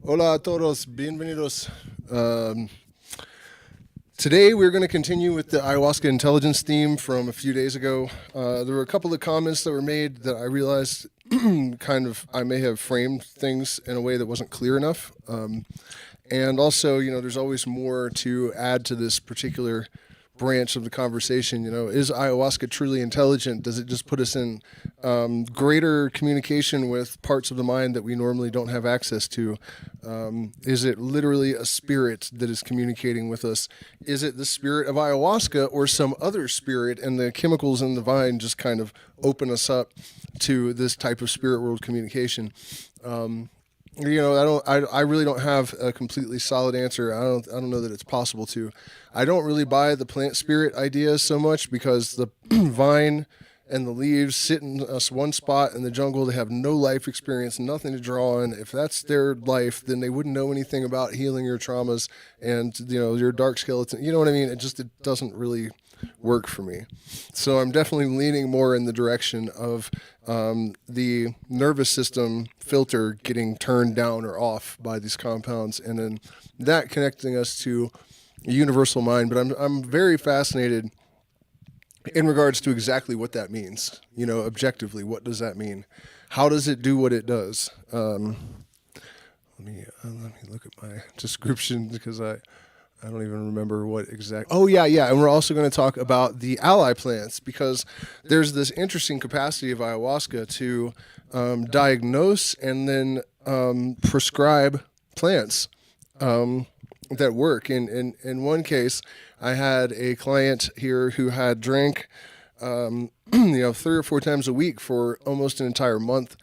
Hola a todos, bienvenidos. Today we're going to continue with the ayahuasca intelligence theme from a few days ago. There were a couple of comments that were made that I realized I may have framed things in a way that wasn't clear enough. And also, there's always more to add to this particular branch of the conversation. Is ayahuasca truly intelligent? Does it just put us in greater communication with parts of the mind that we normally don't have access to? Is it literally a spirit that is communicating with us? Is it the spirit of ayahuasca or some other spirit, and the chemicals in the vine just kind of open us up to this type of spirit world communication? I really don't have a completely solid answer. I don't know that it's possible to. I don't really buy the plant spirit idea so much because the vine and the leaves sit in one spot in the jungle. They have no life experience, nothing to draw on. If that's their life, then they wouldn't know anything about healing your traumas and, your dark skeleton. You know what I mean? It doesn't really work for me. So I'm definitely leaning more in the direction of the nervous system filter getting turned down or off by these compounds, and then that connecting us to a universal mind. But I'm very fascinated in regards to exactly what that means. Objectively, what does that mean? How does it do what it does? Let me look at my description because I don't even remember what exact. Oh, yeah. And we're also going to talk about the ally plants because there's this interesting capacity of ayahuasca to diagnose and then prescribe plants that work. In one case, I had a client here who had drank 3 or 4 times a week for almost an entire month.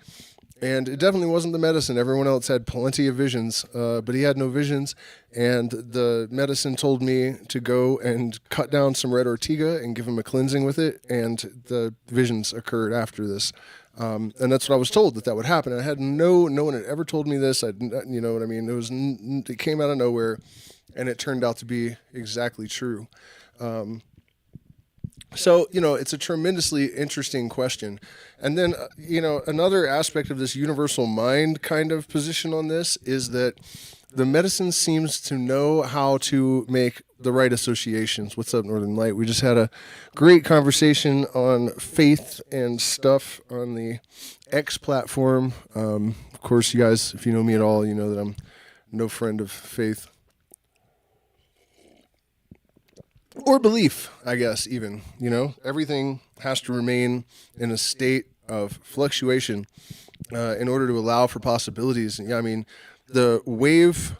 And it definitely wasn't the medicine. Everyone else had plenty of visions, but he had no visions. And the medicine told me to go and cut down some red ortiga and give him a cleansing with it. And the visions occurred after this. And that's what I was told, that would happen. And I had no one had ever told me this. You know what I mean? It came out of nowhere, and it turned out to be exactly true. So, it's a tremendously interesting question. And then, another aspect of this universal mind kind of position on this is that the medicine seems to know how to make the right associations. What's up, Northern Light? We just had a great conversation on faith and stuff on the X platform. Of course, you guys, if you know me at all, you know that I'm no friend of faith. Or belief, I guess, even. Everything has to remain in a state of fluctuation in order to allow for possibilities. The wave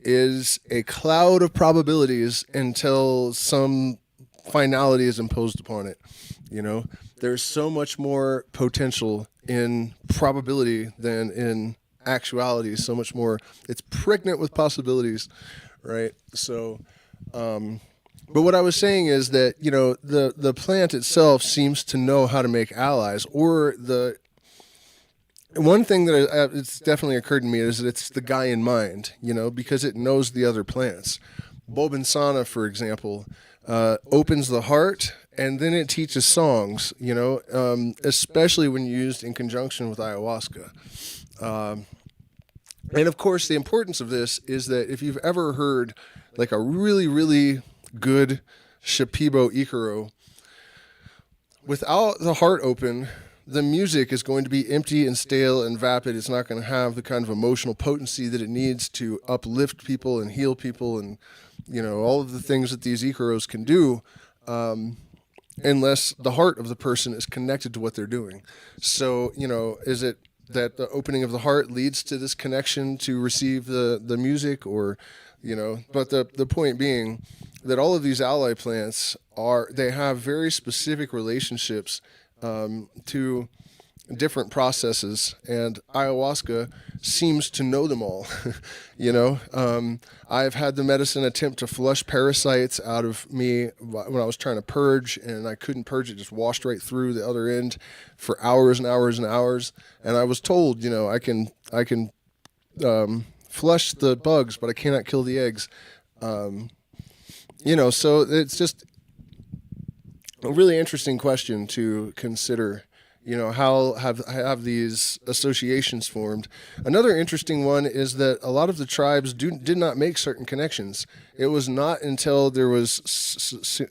is a cloud of probabilities until some finality is imposed upon it. There's so much more potential in probability than in actuality. So much more. It's pregnant with possibilities, right? So, but what I was saying is that, the plant itself seems to know how to make allies, or one thing that it's definitely occurred to me is that it's the guy in mind, because it knows the other plants. Bobinsana, for example, opens the heart, and then it teaches songs, especially when used in conjunction with ayahuasca. And of course, the importance of this is that if you've ever heard like a really, really good Shipibo Ikaro, without the heart open, the music is going to be empty and stale and vapid. It's not going to have the kind of emotional potency that it needs to uplift people and heal people and, all of the things that these Ikaros can do, unless the heart of the person is connected to what they're doing. So, is it that the opening of the heart leads to this connection to receive the music, or, but the point being that all of these ally plants they have very specific relationships to different processes, and ayahuasca seems to know them all. I've had the medicine attempt to flush parasites out of me when I was trying to purge, and I couldn't purge it, just washed right through the other end for hours and hours and hours. And I was told, I can flush the bugs, but I cannot kill the eggs. So it's just a really interesting question to consider, how have these associations formed. Another interesting one is that a lot of the tribes did not make certain connections. It was not until there was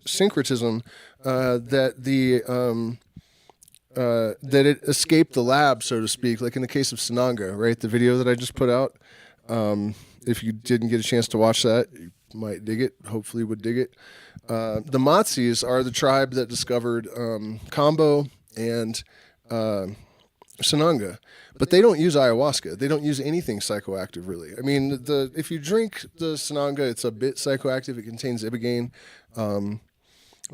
syncretism that it escaped the lab, so to speak, like in the case of Sananga, right? The video that I just put out. If you didn't get a chance to watch that, you might dig it. Hopefully would dig it. The Matsis are the tribe that discovered Kambo and Sananga, but they don't use ayahuasca. They don't use anything psychoactive, really. I mean, if you drink the Sananga, it's a bit psychoactive. It contains ibogaine.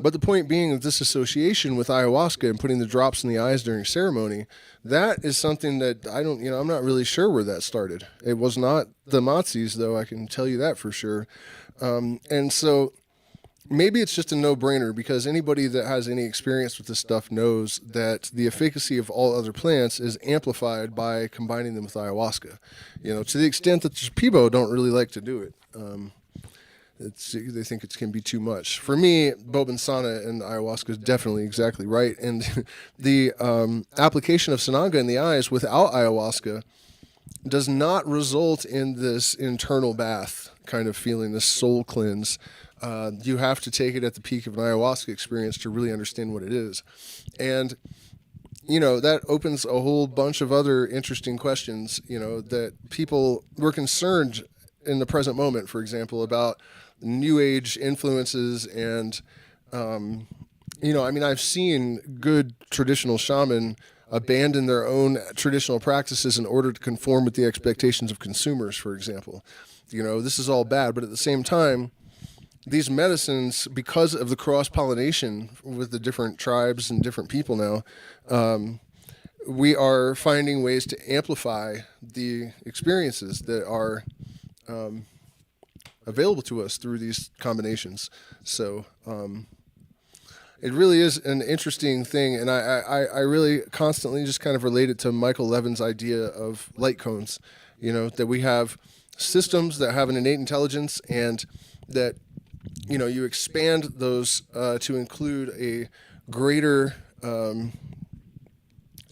But the point being that this association with ayahuasca and putting the drops in the eyes during ceremony, that is something that I'm not really sure where that started. It was not the Matsis, though, I can tell you that for sure. And so maybe it's just a no-brainer, because anybody that has any experience with this stuff knows that the efficacy of all other plants is amplified by combining them with ayahuasca. To the extent that the Pibo don't really like to do it. They think it can be too much. For me, bobinsana and ayahuasca is definitely exactly right. And the application of sananga in the eyes without ayahuasca does not result in this internal bath kind of feeling, this soul cleanse. You have to take it at the peak of an ayahuasca experience to really understand what it is. And that opens a whole bunch of other interesting questions, that people were concerned in the present moment, for example, about New Age influences. And, I've seen good traditional shaman abandon their own traditional practices in order to conform with the expectations of consumers, for example. This is all bad, but at the same time, these medicines, because of the cross-pollination with the different tribes and different people now, we are finding ways to amplify the experiences that are available to us through these combinations. So it really is an interesting thing, and I really constantly just kind of relate it to Michael Levin's idea of light cones, that we have systems that have an innate intelligence, and that you expand those to include a greater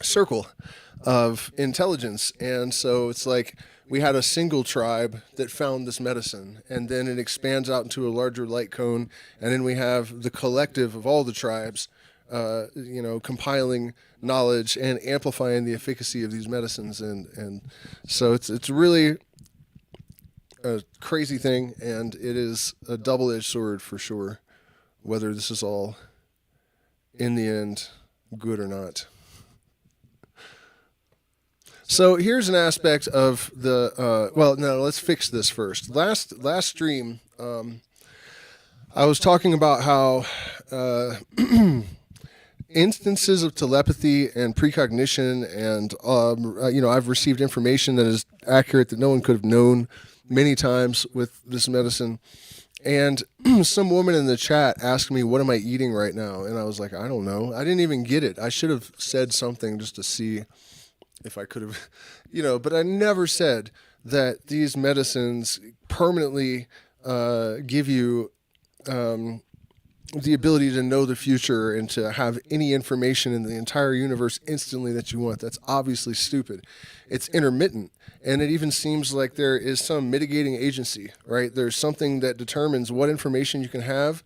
circle of intelligence. And so it's like we had a single tribe that found this medicine, and then it expands out into a larger light cone, and then we have the collective of all the tribes, compiling knowledge and amplifying the efficacy of these medicines. And so it's really a crazy thing, and it is a double-edged sword for sure, whether this is all in the end good or not. So here's an aspect of the let's fix this first. Last stream, I was talking about how instances of telepathy and precognition, and I've received information that is accurate that no one could have known many times with this medicine. And some woman in the chat asked me, what am I eating right now? And I was like, I don't know. I didn't even get it. I should have said something just to see if I could have, but I never said that these medicines permanently give you the ability to know the future and to have any information in the entire universe instantly that you want. That's obviously stupid. It's intermittent. And it even seems like there is some mitigating agency, right? There's something that determines what information you can have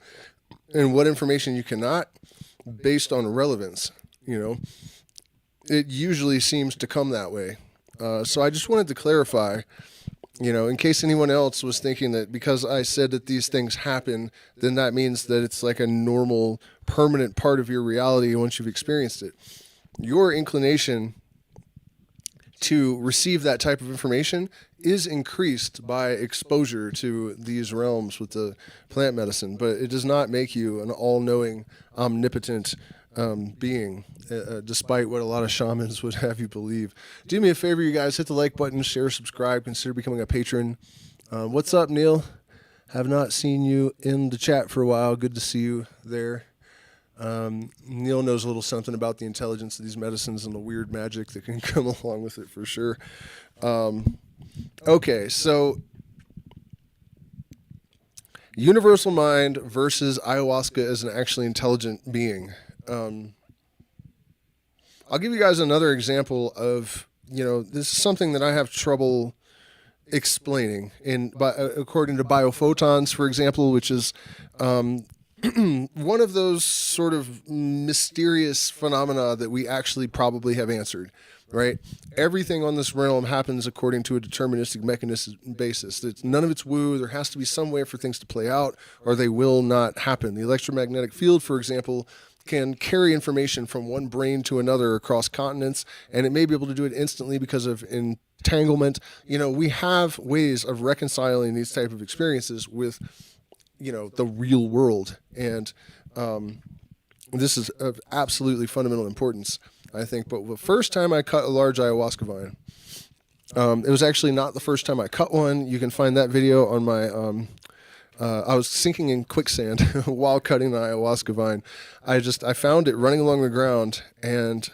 and what information you cannot based on relevance, It usually seems to come that way. So I just wanted to clarify, in case anyone else was thinking that because I said that these things happen, then that means that it's like a normal, permanent part of your reality once you've experienced it. Your inclination to receive that type of information is increased by exposure to these realms with the plant medicine, but it does not make you an all-knowing, omnipotent being, despite what a lot of shamans would have you believe. Do me a favor, you guys, hit the like button, share, subscribe, consider becoming a patron. What's up, Neil? Have not seen you in the chat for a while. Good to see you there. Neil knows a little something about the intelligence of these medicines and the weird magic that can come along with it for sure. Okay, so universal mind versus ayahuasca as an actually intelligent being. I'll give you guys another example of, this is something that I have trouble explaining according to biophotons, for example, which is one of those sort of mysterious phenomena that we actually probably have answered, right? Everything on this realm happens according to a deterministic mechanism basis. None of it's woo. There has to be some way for things to play out, or they will not happen. The electromagnetic field, for example, can carry information from one brain to another across continents, and it may be able to do it instantly because of entanglement. We have ways of reconciling these type of experiences with, the real world, and this is of absolutely fundamental importance, I think. But the first time I cut a large ayahuasca vine, it was actually not the first time I cut one. You can find that video on my I was sinking in quicksand while cutting the ayahuasca vine. I found it running along the ground, and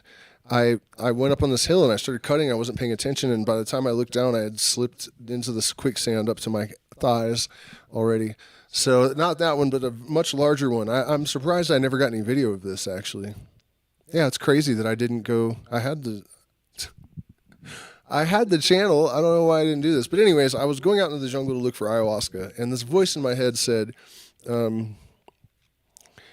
I went up on this hill and I started cutting. I wasn't paying attention, and by the time I looked down, I had slipped into this quicksand up to my thighs already. So not that one, but a much larger one. I'm surprised I never got any video of this, actually. Yeah, it's crazy that I didn't go. I had the channel. I don't know why I didn't do this. But anyways, I was going out into the jungle to look for ayahuasca, and this voice in my head said,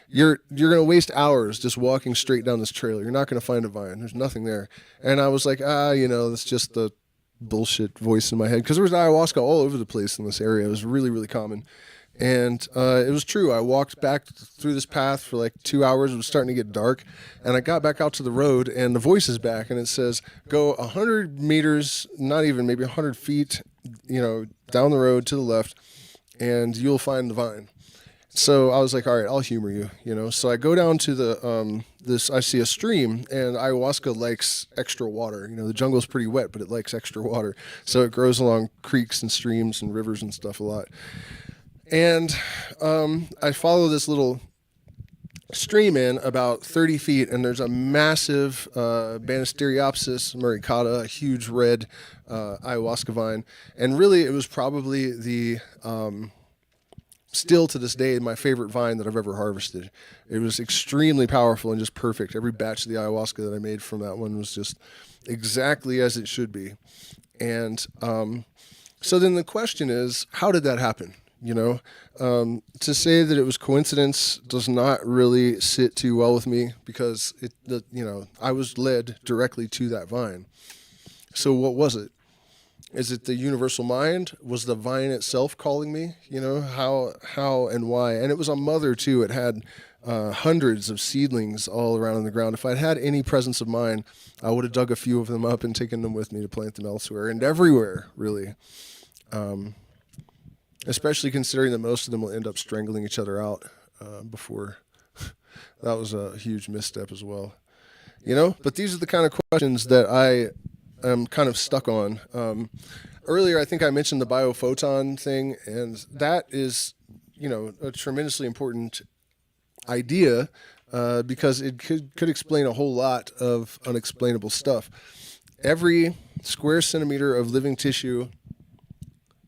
you're going to waste hours just walking straight down this trail. You're not going to find a vine. There's nothing there. And I was like, that's just the bullshit voice in my head. Because there was ayahuasca all over the place in this area. It was really, really common. And it was true. I walked back through this path for like 2 hours. It was starting to get dark. And I got back out to the road, and the voice is back, and it says, go 100 meters, not even, maybe 100 feet, down the road to the left, and you'll find the vine. So I was like, all right, I'll humor you, So I go down to the I see a stream, and ayahuasca likes extra water. The jungle's pretty wet, but it likes extra water. So it grows along creeks and streams and rivers and stuff a lot. And I follow this little stream in about 30 feet, and there's a massive Banisteriopsis muricata, a huge red ayahuasca vine. And really, it was probably the still to this day, my favorite vine that I've ever harvested. It was extremely powerful and just perfect. Every batch of the ayahuasca that I made from that one was just exactly as it should be. And so then the question is, how did that happen? To say that it was coincidence does not really sit too well with me, because I was led directly to that vine. So what was it? Is it the universal mind? Was the vine itself calling me? How and why? And it was a mother too. It had hundreds of seedlings all around on the ground. If I'd had any presence of mind, I would have dug a few of them up and taken them with me to plant them elsewhere and everywhere, really. Especially considering that most of them will end up strangling each other out before. That was a huge misstep as well. But these are the kind of questions that I am kind of stuck on. Earlier, I think I mentioned the biophoton thing, and that is, a tremendously important idea because it could explain a whole lot of unexplainable stuff. Every square centimeter of living tissue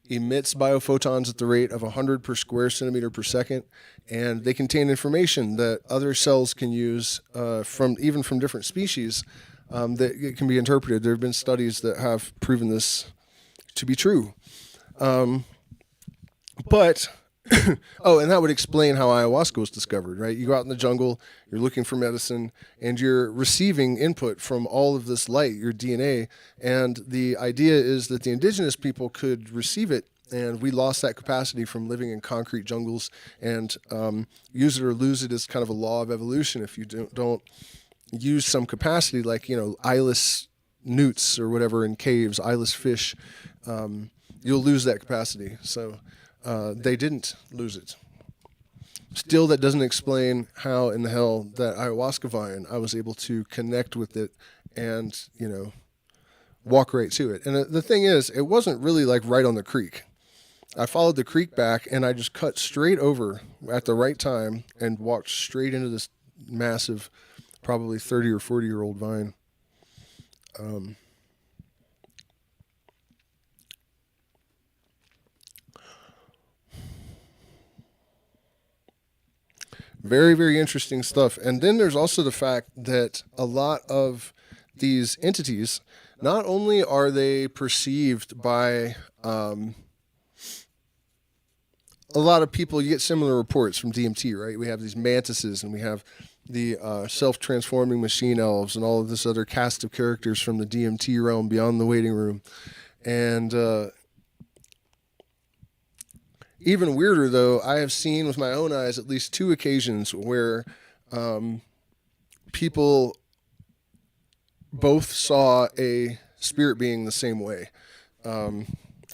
emits biophotons at the rate of 100 per square centimeter per second, and they contain information that other cells can use from different species that it can be interpreted. There have been studies that have proven this to be true. But and that would explain how ayahuasca was discovered, right? You go out in the jungle, you're looking for medicine, and you're receiving input from all of this light, your DNA, and the idea is that the indigenous people could receive it, and we lost that capacity from living in concrete jungles, and use it or lose it is kind of a law of evolution. If you don't use some capacity, like, eyeless newts or whatever in caves, eyeless fish, you'll lose that capacity. So they didn't lose it. Still, that doesn't explain how in the hell that ayahuasca vine, I was able to connect with it and, walk right to it. And the thing is, it wasn't really like right on the creek. I followed the creek back, and I just cut straight over at the right time and walked straight into this massive, probably 30 or 40-year-old vine. Very, very interesting stuff. And then there's also the fact that a lot of these entities, not only are they perceived by a lot of people, you get similar reports from DMT, right? We have these mantises, and we have the self-transforming machine elves, and all of this other cast of characters from the DMT realm beyond the waiting room. And even weirder, though, I have seen with my own eyes at least 2 occasions where people both saw a spirit being the same way.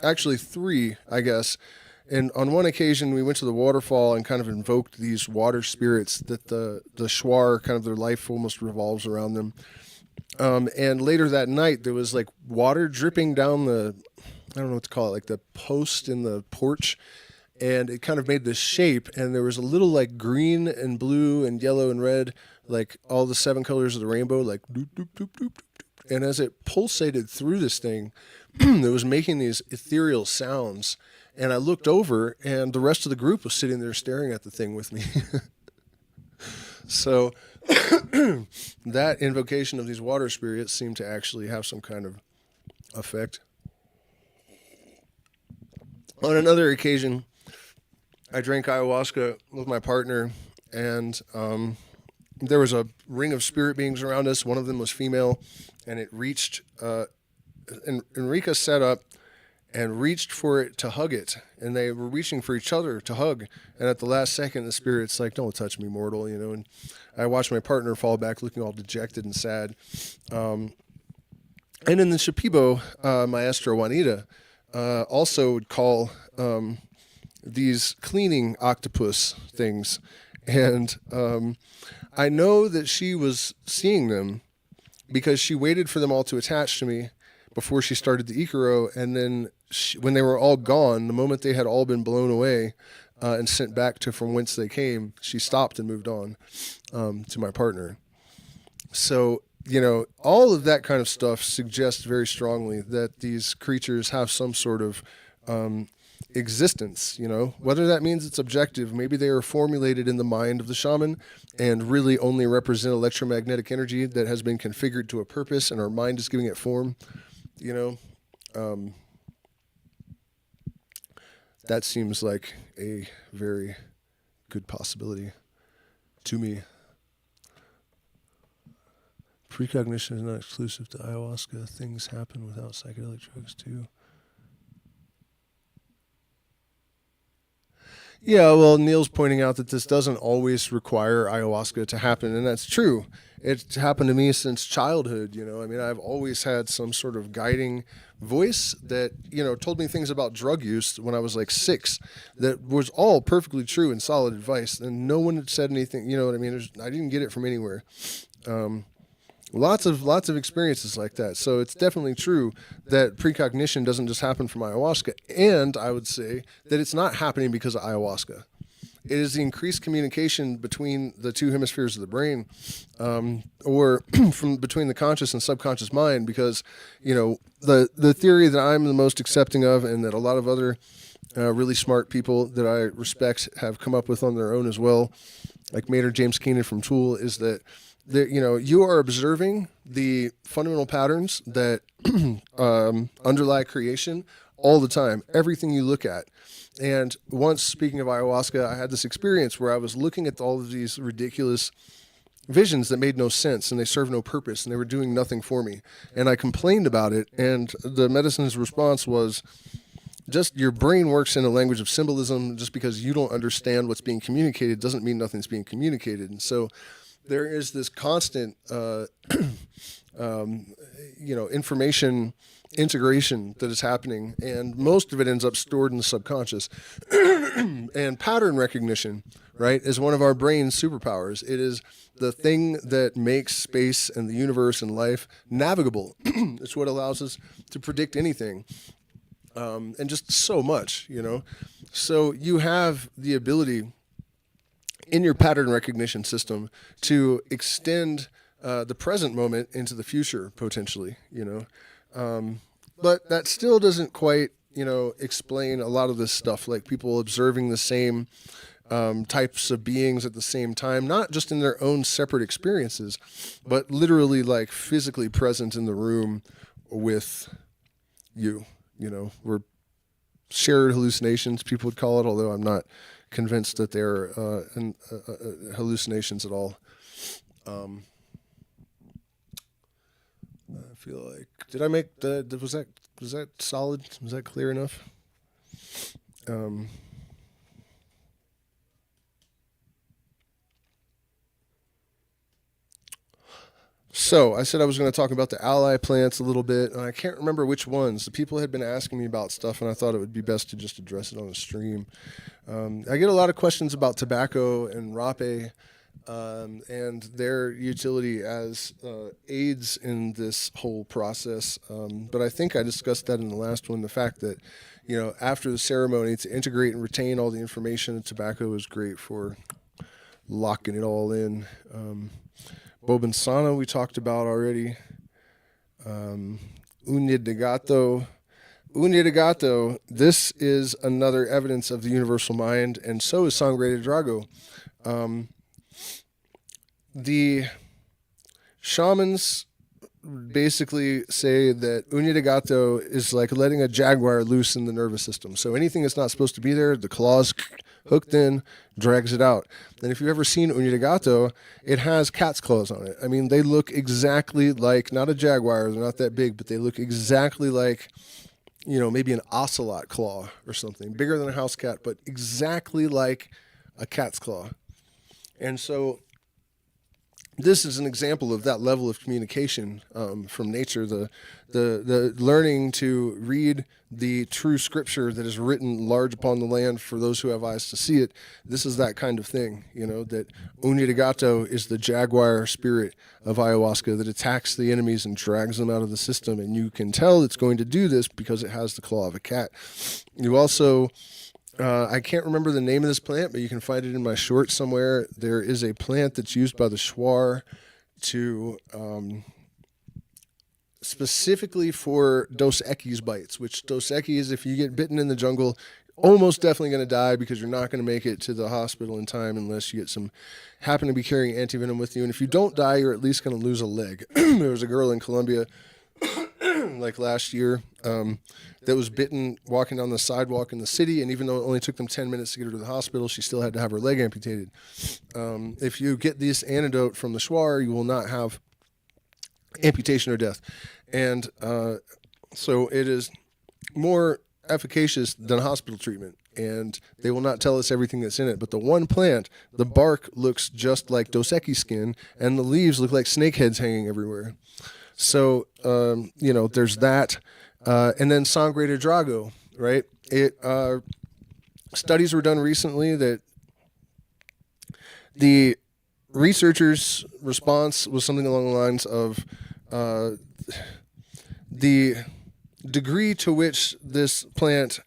Actually, 3, I guess. And on one occasion, we went to the waterfall and kind of invoked these water spirits that the Shuar, kind of their life almost revolves around them. And later that night, there was like water dripping down I don't know what to call it, like the post in the porch. And it kind of made this shape, and there was a little like green and blue and yellow and red, like all the 7 colors of the rainbow, like doop, doop, doop, doop, doop. And as it pulsated through this thing, it was making these ethereal sounds. And I looked over, and the rest of the group was sitting there staring at the thing with me. So that invocation of these water spirits seemed to actually have some kind of effect. On another occasion, I drank ayahuasca with my partner, and there was a ring of spirit beings around us. One of them was female, and it reached, Enrica sat up and reached for it to hug it, and they were reaching for each other to hug, and at the last second, the spirit's like, "Don't touch me, mortal," and I watched my partner fall back looking all dejected and sad. And in the Shipibo, Maestra Juanita also would call these cleaning octopus things, and I know that she was seeing them because she waited for them all to attach to me before she started the Ikaro, and then when they were all gone, the moment they had all been blown away and sent back to from whence they came, she stopped and moved on to my partner. So, all of that kind of stuff suggests very strongly that these creatures have some sort of existence, whether that means it's objective. Maybe they are formulated in the mind of the shaman and really only represent electromagnetic energy that has been configured to a purpose, and our mind is giving it form. That seems like a very good possibility to me. Precognition is not exclusive to ayahuasca. Things happen without psychedelic drugs too. Yeah, well, Neil's pointing out that this doesn't always require ayahuasca to happen, and that's true. It's happened to me since childhood, I've always had some sort of guiding voice that, told me things about drug use when I was like 6 that was all perfectly true and solid advice, and no one had said anything, I didn't get it from anywhere. Lots of experiences like that. So it's definitely true that precognition doesn't just happen from ayahuasca. And I would say that it's not happening because of ayahuasca. It is the increased communication between the 2 hemispheres of the brain, or from between the conscious and subconscious mind, because, the theory that I'm the most accepting of, and that a lot of other really smart people that I respect have come up with on their own as well, like Maynard James Keenan from Tool, is that you are observing the fundamental patterns that underlie creation all the time, everything you look at. And once, speaking of ayahuasca, I had this experience where I was looking at all of these ridiculous visions that made no sense, and they served no purpose, and they were doing nothing for me. And I complained about it, and the medicine's response was, just your brain works in a language of symbolism. Just because you don't understand what's being communicated doesn't mean nothing's being communicated. And so there is this constant, information integration that is happening, and most of it ends up stored in the subconscious. And pattern recognition, right, is one of our brain's superpowers. It is the thing that makes space and the universe and life navigable. It's what allows us to predict anything, and just so much, So you have the ability in your pattern recognition system to extend the present moment into the future, potentially, but that still doesn't quite, explain a lot of this stuff, like people observing the same types of beings at the same time, not just in their own separate experiences, but literally like physically present in the room with you. We're shared hallucinations, people would call it, although I'm not convinced that they're hallucinations at all. I feel like, did I make was that solid? Was that clear enough? So I said I was going to talk about the ally plants a little bit, and I can't remember which ones. The people had been asking me about stuff, and I thought it would be best to just address it on the stream. I get a lot of questions about tobacco and rape and their utility as aids in this whole process. But I think I discussed that in the last one, the fact that, after the ceremony, to integrate and retain all the information, tobacco is great for locking it all in. Bobinsana we talked about already. Uña de gato. Uña de gato, this is another evidence of the universal mind, and so is sangre de drago. The shamans basically say that uña de gato is like letting a jaguar loose in the nervous system. So anything that's not supposed to be there, the claws hooked in, drags it out. And if you've ever seen uña de gato, it has cat's claws on it. I mean, they look exactly like, not a jaguar, they're not that big, but they look exactly like, maybe an ocelot claw or something, bigger than a house cat, but exactly like a cat's claw. And so this is an example of that level of communication from nature, the learning to read the true scripture that is written large upon the land for those who have eyes to see it. This is that kind of thing, that uña de gato is the jaguar spirit of ayahuasca that attacks the enemies and drags them out of the system. And you can tell it's going to do this because it has the claw of a cat. You also... I can't remember the name of this plant, but you can find it in my short somewhere. There is a plant that's used by the Shuar to specifically for Dos Equis bites, which Dos Equis, if you get bitten in the jungle, almost definitely going to die because you're not going to make it to the hospital in time unless you happen to be carrying antivenom with you. And if you don't die, you're at least going to lose a leg. There was a girl in Colombia like last year that was bitten walking down the sidewalk in the city, and even though it only took them 10 minutes to get her to the hospital, she still had to have her leg amputated. If you get this antidote from the Shuar, you will not have amputation or death. And so it is more efficacious than hospital treatment, and they will not tell us everything that's in it. But the one plant, the bark looks just like Dos Equis skin, and the leaves look like snake heads hanging everywhere. So, there's that. And then sangre de drago, right? Studies were done recently that the researchers' response was something along the lines of the degree to which this plant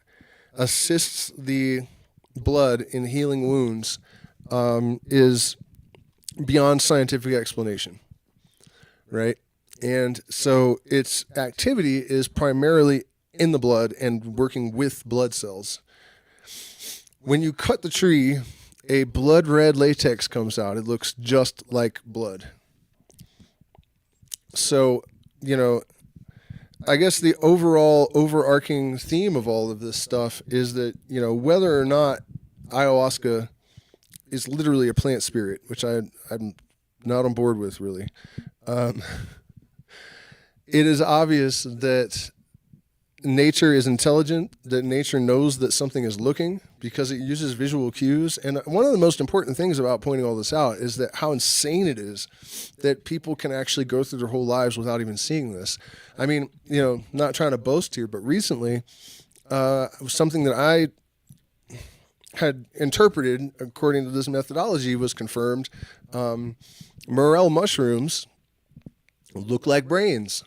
assists the blood in healing wounds is beyond scientific explanation, right? And so its activity is primarily in the blood and working with blood cells. When you cut the tree, a blood red latex comes out. It looks just like blood. So, I guess the overall overarching theme of all of this stuff is that, whether or not ayahuasca is literally a plant spirit, which I'm not on board with really, it is obvious that nature is intelligent, that nature knows that something is looking because it uses visual cues. And one of the most important things about pointing all this out is that how insane it is that people can actually go through their whole lives without even seeing this. I mean, not trying to boast here, but recently, something that I had interpreted according to this methodology was confirmed. Morel mushrooms look like brains.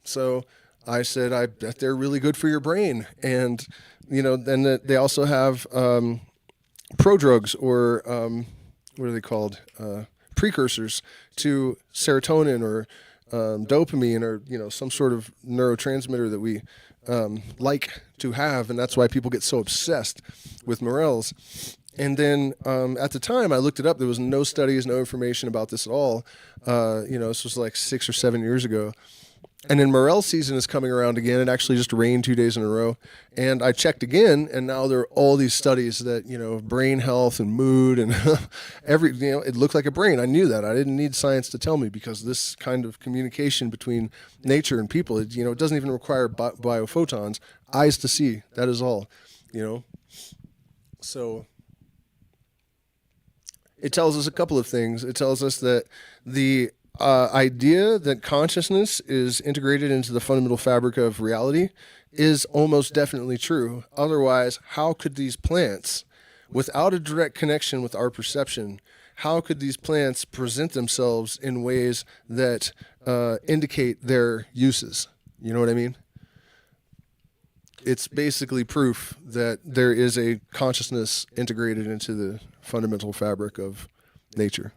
So I said, I bet they're really good for your brain. And, then they also have prodrugs or what are they called? Precursors to serotonin or dopamine or, some sort of neurotransmitter that we like to have. And that's why people get so obsessed with morels. And then at the time I looked it up. There was no studies, no information about this at all. This was like 6 or 7 years ago. And then morel season is coming around again. It actually just rained 2 days in a row. And I checked again, and now there are all these studies that, brain health and mood and it looked like a brain. I knew that. I didn't need science to tell me, because this kind of communication between nature and people, it doesn't even require biophotons, eyes to see. That is all, So it tells us a couple of things. It tells us that the idea that consciousness is integrated into the fundamental fabric of reality is almost definitely true. Otherwise, how could these plants, without a direct connection with our perception, how could these plants present themselves in ways that indicate their uses? You know what I mean? It's basically proof that there is a consciousness integrated into the fundamental fabric of nature.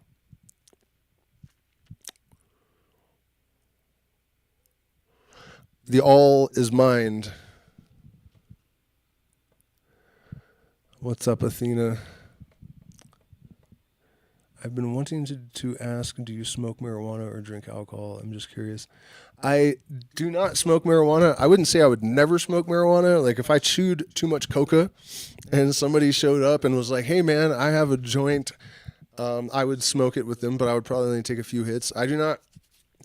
The all is mind. What's up, Athena? I've been wanting to ask, do you smoke marijuana or drink alcohol? I'm just curious. I do not smoke marijuana. I wouldn't say I would never smoke marijuana. Like if I chewed too much coca and somebody showed up and was like, hey man, I have a joint, I would smoke it with them, but I would probably only take a few hits. I do not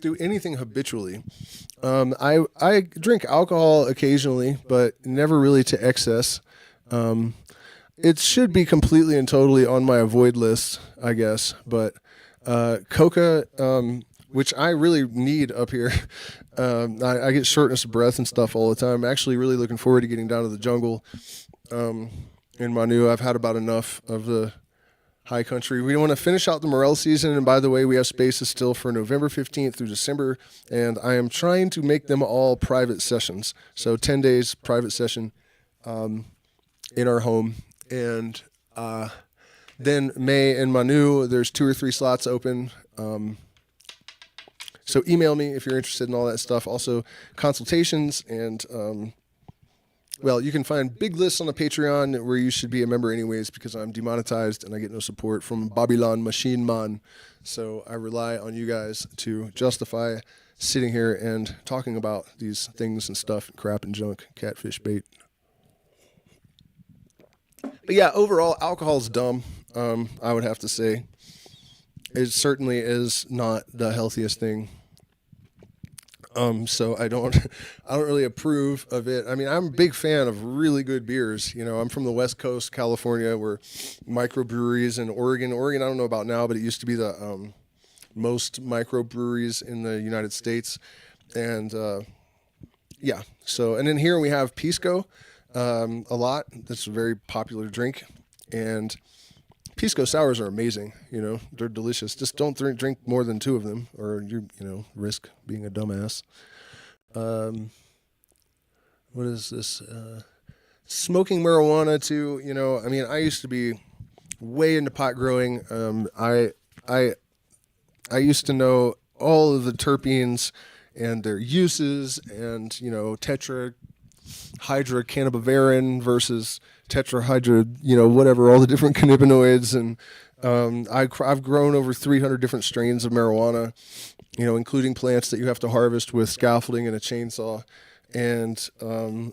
do anything habitually. I drink alcohol occasionally, but never really to excess. It should be completely and totally on my avoid list, I guess. But coca, which I really need up here, I get shortness of breath and stuff all the time. I'm actually really looking forward to getting down to the jungle in Manu. I've had about enough of the high country. We want to finish out the morel season, and by the way, we have spaces still for November 15th through December, and I am trying to make them all private sessions. So 10 days private session in our home, and then May and Manu, there's 2 or 3 slots open. So email me if you're interested in all that stuff. Also consultations and you can find big lists on the Patreon where you should be a member anyways, because I'm demonetized and I get no support from Babylon Machine Man. So I rely on you guys to justify sitting here and talking about these things and stuff, crap and junk, catfish bait. But yeah, overall, alcohol's dumb, I would have to say. It certainly is not the healthiest thing. So I don't really approve of it. I mean, I'm a big fan of really good beers. I'm from the West Coast, California, where microbreweries in Oregon, I don't know about now, but it used to be the most microbreweries in the United States. And yeah, so, and then here we have Pisco a lot. That's a very popular drink. And Pisco sours are amazing. They're delicious. Just don't drink more than 2 of them, or you risk being a dumbass. What is this? Smoking marijuana too. I mean, I used to be way into pot growing. I used to know all of the terpenes and their uses, and tetrahydrocannabivarin versus tetrahydro, whatever, all the different cannabinoids. And I've grown over 300 different strains of marijuana, including plants that you have to harvest with scaffolding and a chainsaw. And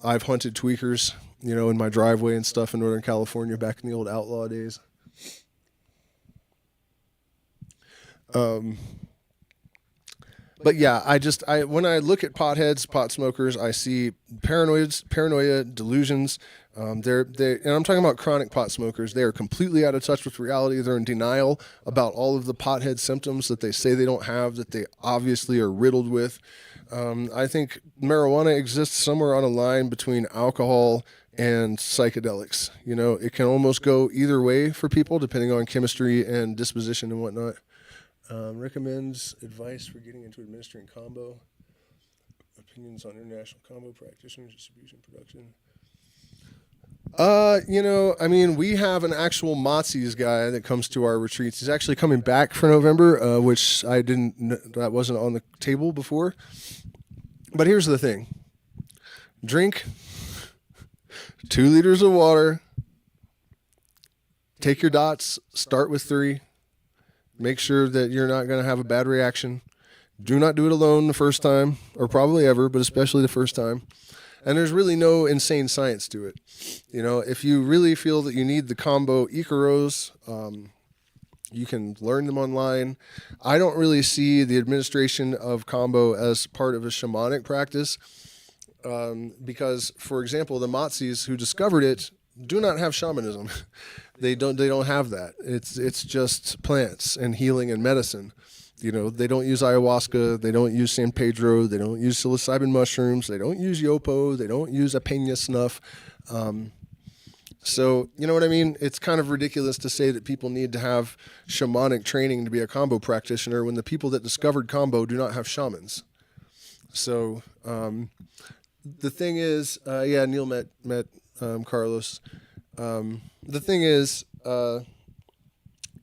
I've hunted tweakers, in my driveway and stuff in Northern California back in the old outlaw days. But yeah, when I look at potheads, pot smokers, I see paranoia, delusions. And I'm talking about chronic pot smokers. They are completely out of touch with reality. They're in denial about all of the pothead symptoms that they say they don't have, that they obviously are riddled with. I think marijuana exists somewhere on a line between alcohol and psychedelics. It can almost go either way for people depending on chemistry and disposition and whatnot. Recommends advice for getting into administering Kambo. Opinions on international Kambo practitioners, distribution, production. I mean, we have an actual Motsies guy that comes to our retreats. He's actually coming back for November, which that wasn't on the table before. But here's the thing. Drink 2 liters of water. Take your dots. Start with 3. Make sure that you're not going to have a bad reaction. Do not do it alone the first time, or probably ever, but especially the first time. And there's really no insane science to it. If you really feel that you need the Kambo Icaros, you can learn them online. I don't really see the administration of Kambo as part of a shamanic practice because, for example, the Matsis who discovered it do not have shamanism. They don't have that. It's just plants and healing and medicine. They don't use ayahuasca, they don't use San Pedro, they don't use psilocybin mushrooms, they don't use yopo, they don't use apena snuff. So, you know what I mean? It's kind of ridiculous to say that people need to have shamanic training to be a Kambo practitioner when the people that discovered Kambo do not have shamans. So, the thing is, Neil met Carlos. The thing is,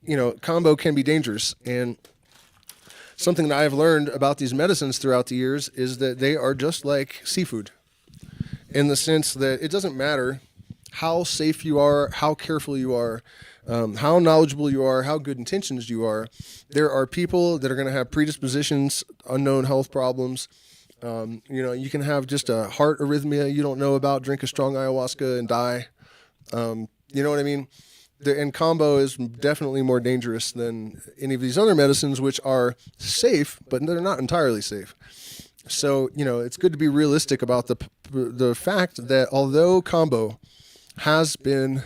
Kambo can be dangerous, and something that I've learned about these medicines throughout the years is that they are just like seafood in the sense that it doesn't matter how safe you are, how careful you are, how knowledgeable you are, how good intentions you are. There are people that are going to have predispositions, unknown health problems. You can have just a heart arrhythmia you don't know about, drink a strong ayahuasca and die. You know what I mean? And Kambo is definitely more dangerous than any of these other medicines, which are safe, but they're not entirely safe. So, it's good to be realistic about the fact that although Kambo has been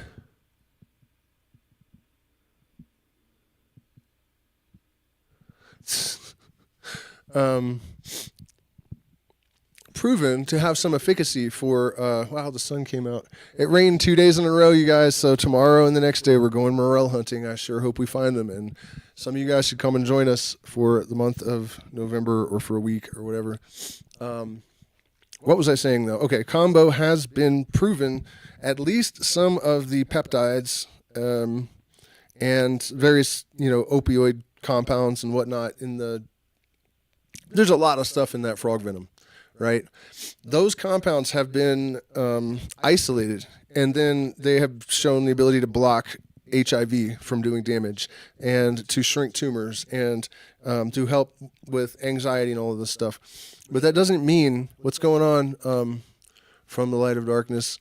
proven to have some efficacy for, wow, the sun came out. It rained 2 days in a row, you guys, so tomorrow and the next day we're going morel hunting. I sure hope we find them, and some of you guys should come and join us for the month of November or for a week or whatever. What was I saying, though? Okay, Kambo has been proven, at least some of the peptides and various, opioid compounds and whatnot there's a lot of stuff in that frog venom. Right? Those compounds have been isolated, and then they have shown the ability to block HIV from doing damage and to shrink tumors and to help with anxiety and all of this stuff. But that doesn't mean what's going on from the light of darkness.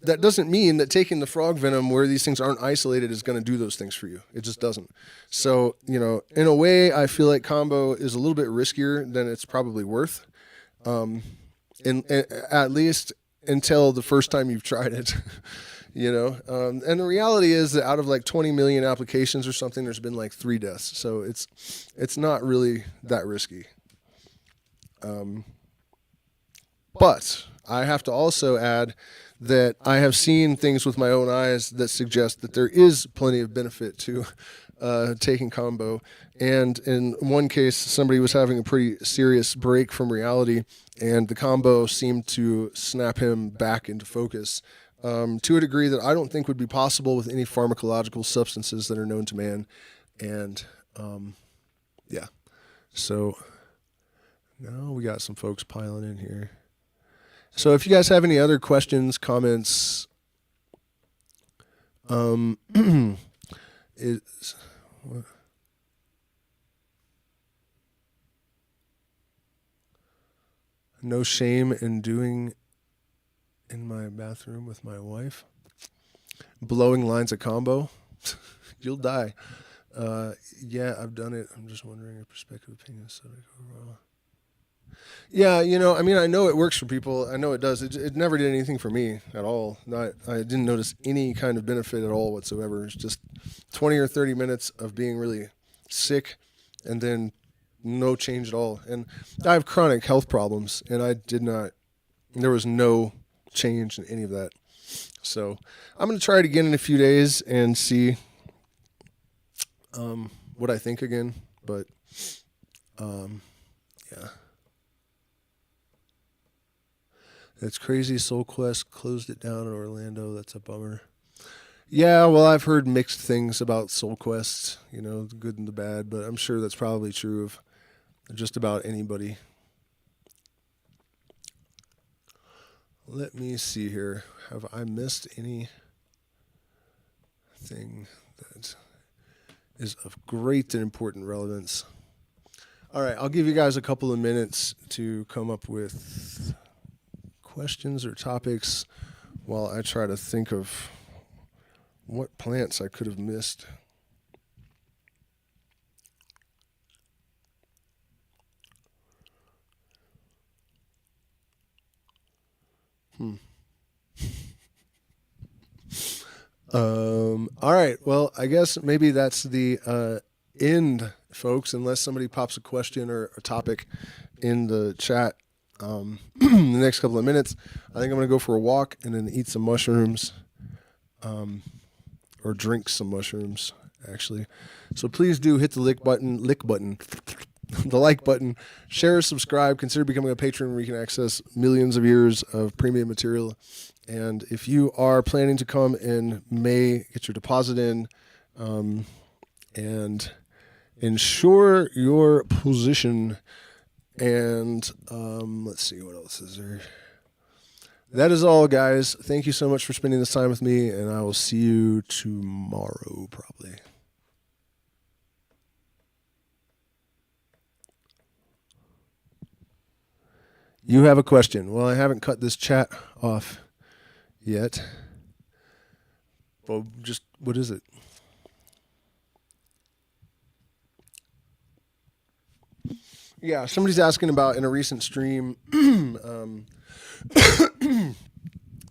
That doesn't mean that taking the frog venom where these things aren't isolated is going to do those things for you. It just doesn't. So, in a way, I feel like Kambo is a little bit riskier than it's probably worth. At least until the first time you've tried it, and the reality is that out of like 20 million applications or something, there's been like 3 deaths. So it's not really that risky. But I have to also add that I have seen things with my own eyes that suggest that there is plenty of benefit to taking Kambo. And in one case, somebody was having a pretty serious break from reality, and the Kambo seemed to snap him back into focus to a degree that I don't think would be possible with any pharmacological substances that are known to man. And so now we got some folks piling in here. So if you guys have any other questions, comments, no shame in doing in my bathroom with my wife, blowing lines of Kambo. You'll die. Yeah, I've done it. I'm just wondering your perspective, opinion, subject overall. Yeah, I know it works for people. I know it does. It never did anything for me at all. I didn't notice any kind of benefit at all whatsoever. It's just 20 or 30 minutes of being really sick and then no change at all. And I have chronic health problems, and there was no change in any of that. So I'm going to try it again in a few days and see what I think again. But, yeah. It's crazy. Soul Quest closed it down in Orlando. That's a bummer. Yeah, well, I've heard mixed things about Soul Quest, the good and the bad, but I'm sure that's probably true of just about anybody. Let me see here. Have I missed anything that is of great and important relevance? All right, I'll give you guys a couple of minutes to come up with questions or topics while I try to think of what plants I could have missed. All right. Well, I guess maybe that's the end, folks, unless somebody pops a question or a topic in the chat. In the next couple of minutes, I think I'm going to go for a walk and then eat some mushrooms, or drink some mushrooms, actually. So please do hit the lick button, the like button, share, subscribe, consider becoming a patron where you can access millions of years of premium material. And if you are planning to come in May, get your deposit in, and ensure your position. And let's see, what else is there? That is all, guys. Thank you so much for spending this time with me, and I will see you tomorrow, probably. You have a question. Well, I haven't cut this chat off yet. Well, just, what is it? Yeah, somebody's asking about in a recent stream.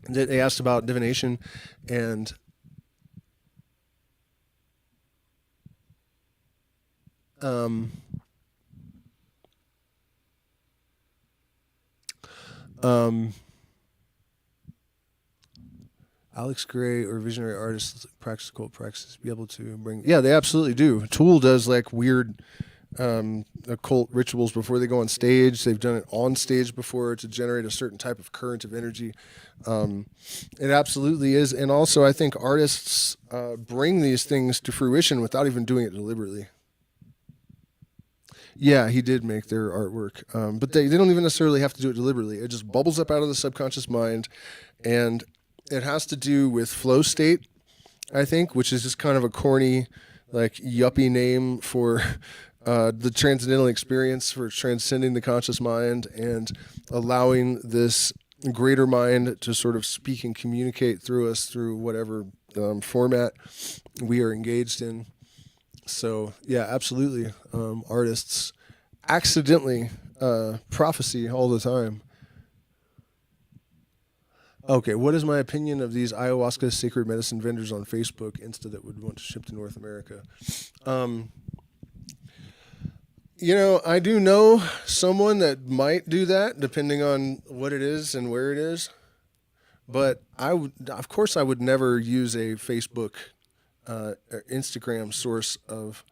They asked about divination, and Alex Gray or visionary artists practice occult practices be able to bring? Yeah, they absolutely do. Tool does like weird occult rituals before they go on stage. They've done it on stage before to generate a certain type of current of energy. It absolutely is. And also, I think artists bring these things to fruition without even doing it deliberately. Yeah, he did make their artwork. But they don't even necessarily have to do it deliberately. It just bubbles up out of the subconscious mind. And it has to do with flow state, I think, which is just kind of a corny, like, yuppie name for the transcendental experience, for transcending the conscious mind and allowing this greater mind to sort of speak and communicate through us through whatever format we are engaged in. So, yeah, absolutely. Artists accidentally prophecy all the time. Okay, what is my opinion of these ayahuasca sacred medicine vendors on Facebook, Insta, that would want to ship to North America? I do know someone that might do that, depending on what it is and where it is. But I would never use a Facebook or Instagram source of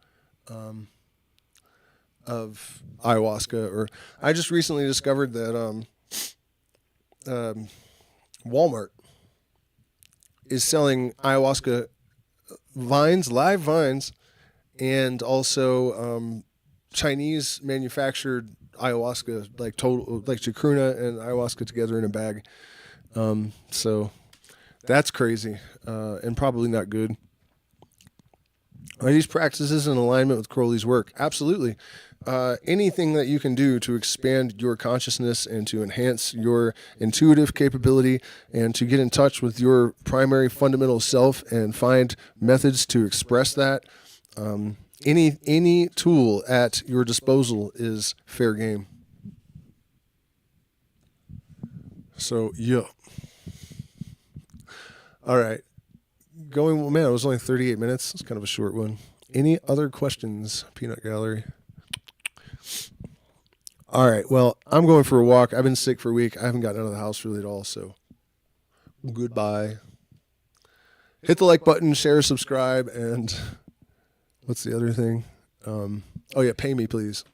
ayahuasca. Or I just recently discovered that Walmart is selling ayahuasca vines, live vines, and also Chinese manufactured ayahuasca, like chacruna and ayahuasca together in a bag. So that's crazy and probably not good. Are these practices in alignment with Crowley's work? Absolutely. Anything that you can do to expand your consciousness and to enhance your intuitive capability and to get in touch with your primary fundamental self and find methods to express that, any tool at your disposal is fair game. So, yeah. All right. It was only 38 minutes. It's kind of a short one. Any other questions, Peanut Gallery? All right. Well, I'm going for a walk. I've been sick for a week. I haven't gotten out of the house really at all, so goodbye. Hit the like button, share, subscribe, and what's the other thing? Pay me, please.